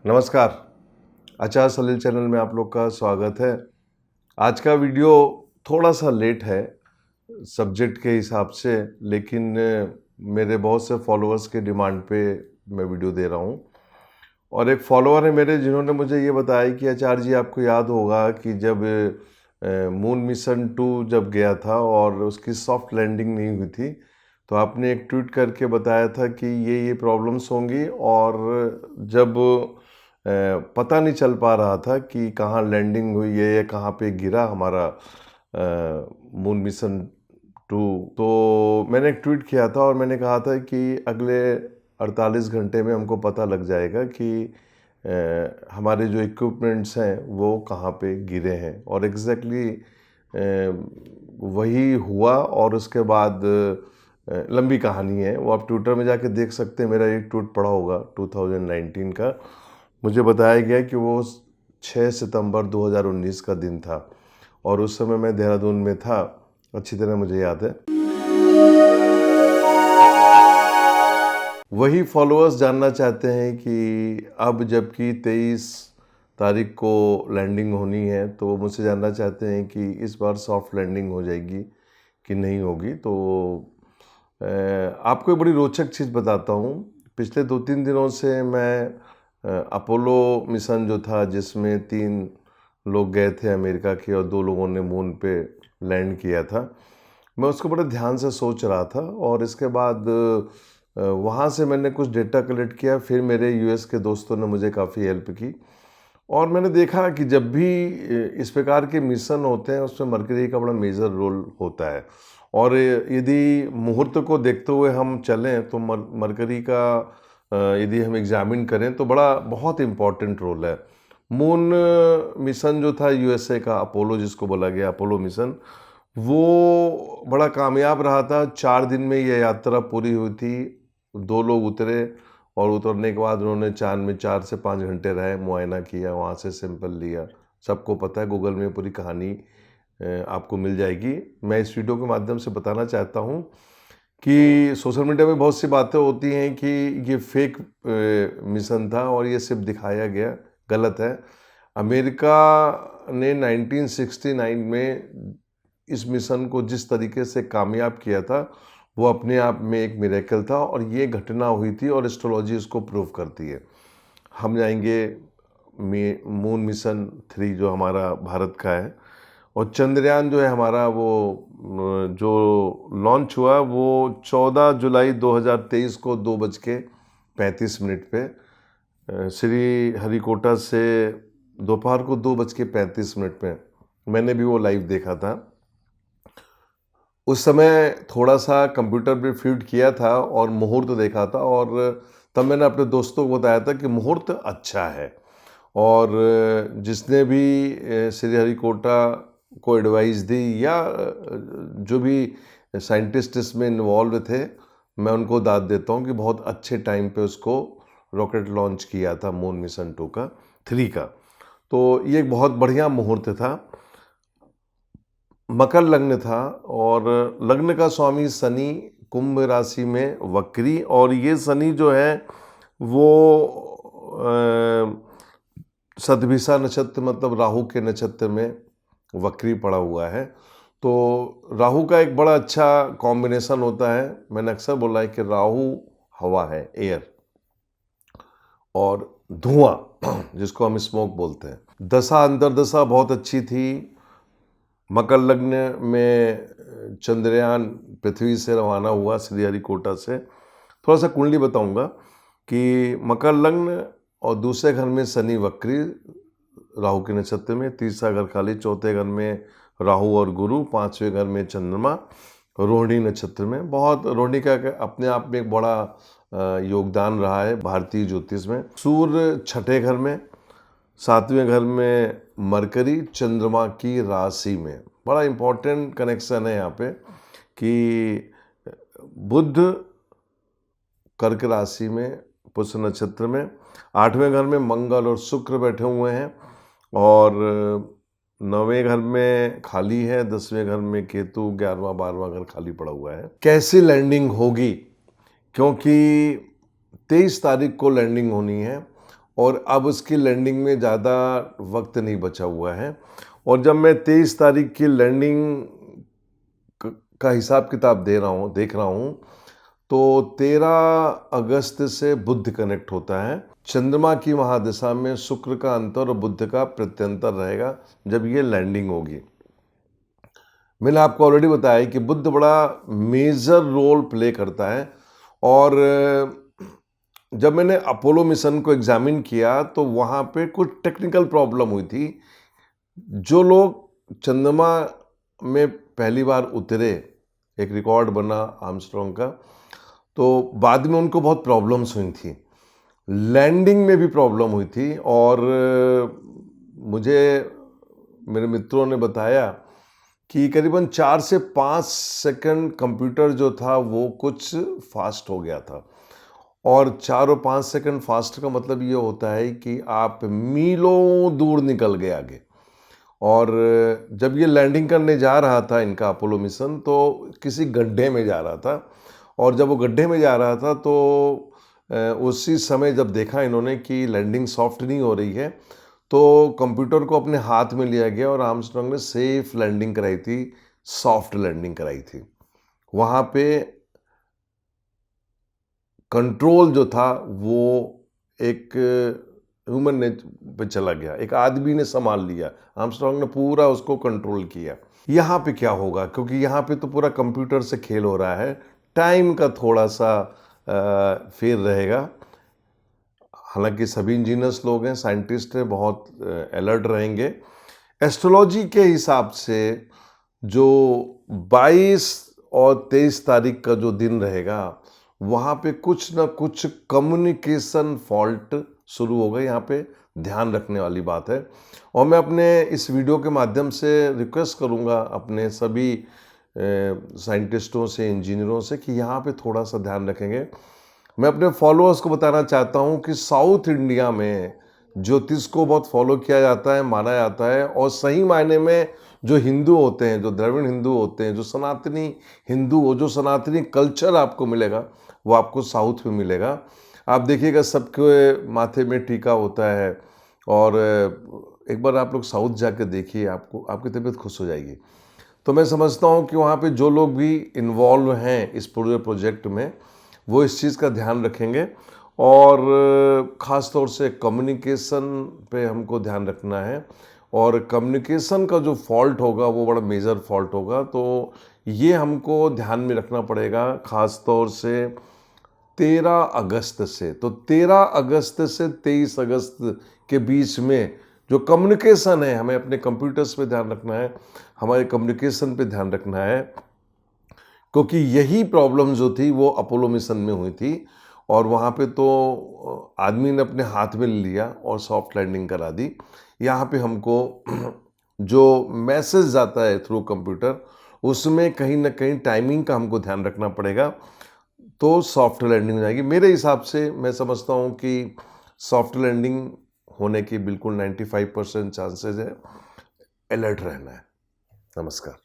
नमस्कार। आचार सलील चैनल में आप लोग का स्वागत है। आज का वीडियो थोड़ा सा लेट है सब्जेक्ट के हिसाब से, लेकिन मेरे बहुत से फॉलोअर्स के डिमांड पे मैं वीडियो दे रहा हूँ। और एक फॉलोअर है मेरे जिन्होंने मुझे ये बताया कि आचार्य जी, आपको याद होगा कि जब मून मिशन 2 जब गया था और उसकी सॉफ्ट लैंडिंग नहीं हुई थी, तो आपने एक ट्वीट करके बताया था कि ये प्रॉब्लम्स होंगी, और जब पता नहीं चल पा रहा था कि कहाँ लैंडिंग हुई है या कहाँ पे गिरा हमारा मून मिशन 2, तो मैंने एक ट्वीट किया था और मैंने कहा था कि अगले 48 घंटे में हमको पता लग जाएगा कि हमारे जो इक्विपमेंट्स हैं वो कहाँ पे गिरे हैं। और एग्जैक्टली वही हुआ। और उसके बाद लंबी कहानी है, वो आप ट्विटर में जाके देख सकते हैं। मेरा एक ट्वीट पड़ा होगा 2019 का। मुझे बताया गया कि वो 6 सितंबर 2019 का दिन था और उस समय मैं देहरादून में था, अच्छी तरह मुझे याद है। वही फॉलोअर्स जानना चाहते हैं कि अब जबकि 23 तारीख को लैंडिंग होनी है, तो वो मुझसे जानना चाहते हैं कि इस बार सॉफ्ट लैंडिंग हो जाएगी कि नहीं होगी। तो आपको एक बड़ी रोचक चीज़ बताता हूँ। पिछले 2-3 दिनों से मैं अपोलो मिशन जो था, जिसमें 3 लोग गए थे अमेरिका के और 2 लोगों ने मून पे लैंड किया था, मैं उसको बड़े ध्यान से सोच रहा था। और इसके बाद वहाँ से मैंने कुछ डेटा कलेक्ट किया। फिर मेरे यूएस के दोस्तों ने मुझे काफ़ी हेल्प की और मैंने देखा कि जब भी इस प्रकार के मिशन होते हैं उसमें मरकरी का बड़ा मेजर रोल होता है। और यदि मुहूर्त को देखते हुए हम चलें तो मरकरी का यदि हम एग्जामिन करें तो बहुत इम्पॉर्टेंट रोल है। मून मिशन जो था यूएसए का, अपोलो जिसको बोला गया, अपोलो मिशन, वो बड़ा कामयाब रहा था। 4 दिन में यह यात्रा पूरी हुई थी। 2 लोग उतरे और उतरने के बाद उन्होंने चांद में 4 से 5 घंटे रहे, मुआयना किया, वहाँ से सैंपल लिया। सबको पता है, गूगल में पूरी कहानी आपको मिल जाएगी। मैं इस वीडियो के माध्यम से बताना चाहता हूँ कि सोशल मीडिया में बहुत सी बातें होती हैं कि ये फेक मिशन था और ये सिर्फ दिखाया गया, गलत है। अमेरिका ने 1969 में इस मिशन को जिस तरीके से कामयाब किया था, वो अपने आप में एक मिरेकल था और ये घटना हुई थी और एस्ट्रोलॉजी इसको प्रूव करती है। हम जाएंगे मून मिशन 3 जो हमारा भारत का है, और चंद्रयान जो है हमारा, वो जो लॉन्च हुआ वो 14 जुलाई 2023 को 2:35 पे श्री हरिकोटा से दोपहर को 2:35 पे मैंने भी वो लाइव देखा था। उस समय थोड़ा सा कंप्यूटर पे फीड किया था और मुहूर्त देखा था, और तब मैंने अपने दोस्तों को बताया था कि मुहूर्त अच्छा है। और जिसने भी श्रीहरिकोटा को एडवाइस दी या जो भी साइंटिस्ट इसमें इन्वॉल्व थे, मैं उनको दाद देता हूँ कि बहुत अच्छे टाइम पे उसको रॉकेट लॉन्च किया था मून मिशन 2 का, 3 का। तो ये एक बहुत बढ़िया मुहूर्त था। मकर लग्न था और लग्न का स्वामी शनि कुंभ राशि में वक्री, और ये शनि जो है वो सतभिषा नक्षत्र मतलब राहु के नक्षत्र में वक्री पड़ा हुआ है। तो राहु का एक बड़ा अच्छा कॉम्बिनेशन होता है। मैंने अक्सर बोला है कि राहु हवा है, एयर, और धुआं जिसको हम स्मोक बोलते हैं। दशा अंतर्दशा बहुत अच्छी थी। मकर लग्न में चंद्रयान पृथ्वी से रवाना हुआ श्रीहरिकोटा से। थोड़ा सा कुंडली बताऊंगा कि मकर लग्न और दूसरे घर में शनि वक्री राहु के नक्षत्र में, तीसरा घर खाली, चौथे घर में राहु और गुरु, 5वें घर में चंद्रमा रोहिणी नक्षत्र में। बहुत रोहिणी का अपने आप में एक बड़ा योगदान रहा है भारतीय ज्योतिष में। सूर्य 6ठे घर में, 7वें घर में मरकरी चंद्रमा की राशि में। बड़ा इम्पोर्टेंट कनेक्शन है यहाँ पे कि बुध कर्क राशि में, पुष्य नक्षत्र में, 8वें घर में मंगल और शुक्र बैठे हुए हैं, और 9वें घर में खाली है, 10वें घर में केतु, 11वां 12वां घर खाली पड़ा हुआ है। कैसी लैंडिंग होगी, क्योंकि 23 तारीख को लैंडिंग होनी है और अब उसकी लैंडिंग में ज़्यादा वक्त नहीं बचा हुआ है। और जब मैं 23 तारीख की लैंडिंग का हिसाब किताब देख रहा हूँ, तो 13 अगस्त से बुध कनेक्ट होता है। चंद्रमा की महादशा में शुक्र का अंतर और बुध का प्रत्यंतर रहेगा जब ये लैंडिंग होगी। मैंने आपको ऑलरेडी बताया कि बुध बड़ा मेजर रोल प्ले करता है। और जब मैंने अपोलो मिशन को एग्जामिन किया तो वहाँ पे कुछ टेक्निकल प्रॉब्लम हुई थी। जो लोग चंद्रमा में पहली बार उतरे, एक रिकॉर्ड बना आर्मस्ट्रॉन्ग का, तो बाद में उनको बहुत प्रॉब्लम्स हुई थी, लैंडिंग में भी प्रॉब्लम हुई थी। और मुझे मेरे मित्रों ने बताया कि करीबन 4 से 5 सेकंड कंप्यूटर जो था वो कुछ फास्ट हो गया था। और 4 और 5 सेकंड फास्ट का मतलब ये होता है कि आप मीलों दूर निकल गए आगे। और जब ये लैंडिंग करने जा रहा था इनका अपोलो मिशन, तो किसी गड्ढे में जा रहा था। और जब वो गड्ढे में जा रहा था तो उसी समय जब देखा इन्होंने कि लैंडिंग सॉफ्ट नहीं हो रही है, तो कंप्यूटर को अपने हाथ में लिया गया और आर्मस्ट्रॉन्ग ने सेफ लैंडिंग कराई थी, सॉफ्ट लैंडिंग कराई थी। वहाँ पे कंट्रोल जो था वो एक ह्यूमन ने पे चला गया, एक आदमी ने संभाल लिया, आर्मस्ट्रॉन्ग ने पूरा उसको कंट्रोल किया। यहाँ पे क्या होगा, क्योंकि यहाँ पे तो पूरा कंप्यूटर से खेल हो रहा है, टाइम का थोड़ा सा फेर रहेगा। हालांकि सभी इंजीनियर्स लोग हैं, साइंटिस्ट हैं, बहुत अलर्ट रहेंगे। एस्ट्रोलॉजी के हिसाब से जो 22 और 23 तारीख का जो दिन रहेगा, वहाँ पे कुछ ना कुछ कम्युनिकेशन फॉल्ट शुरू होगा। यहाँ पे ध्यान रखने वाली बात है। और मैं अपने इस वीडियो के माध्यम से रिक्वेस्ट करूँगा अपने सभी साइंटिस्टों से, इंजीनियरों से, कि यहाँ पे थोड़ा सा ध्यान रखेंगे। मैं अपने फॉलोअर्स को बताना चाहता हूँ कि साउथ इंडिया में ज्योतिष को बहुत फॉलो किया जाता है, माना जाता है। और सही मायने में जो हिंदू होते हैं, जो द्रविड़ हिंदू होते हैं, जो सनातनी हिंदू हो, जो सनातनी कल्चर आपको मिलेगा, वो आपको साउथ में मिलेगा। आप देखिएगा सबके माथे में टीका होता है। और एक बार आप लोग साउथ जाकर देखिए, आपकी तबीयत खुश हो जाएगी। तो मैं समझता हूँ कि वहाँ पे जो लोग भी इन्वॉल्व हैं इस पूरे प्रोजेक्ट में, वो इस चीज़ का ध्यान रखेंगे। और ख़ास तौर से कम्युनिकेशन पे हमको ध्यान रखना है। और कम्युनिकेशन का जो फॉल्ट होगा वो बड़ा मेजर फॉल्ट होगा, तो ये हमको ध्यान में रखना पड़ेगा, ख़ास तौर से 13 अगस्त से। तो 13 अगस्त से 23 अगस्त के बीच में जो कम्युनिकेशन है, हमें अपने कंप्यूटर्स पे ध्यान रखना है, हमारे कम्युनिकेशन पे ध्यान रखना है। क्योंकि यही प्रॉब्लम जो थी वो अपोलो मिशन में हुई थी। और वहाँ पे तो आदमी ने अपने हाथ में ले लिया और सॉफ्ट लैंडिंग करा दी। यहाँ पे हमको जो मैसेज जाता है थ्रू कंप्यूटर, उसमें कहीं ना कहीं टाइमिंग का हमको ध्यान रखना पड़ेगा, तो सॉफ्ट लैंडिंग हो जाएगी। मेरे हिसाब से मैं समझता हूँ कि सॉफ्ट लैंडिंग होने की बिल्कुल 95% चांसेस है। अलर्ट रहना है। नमस्कार।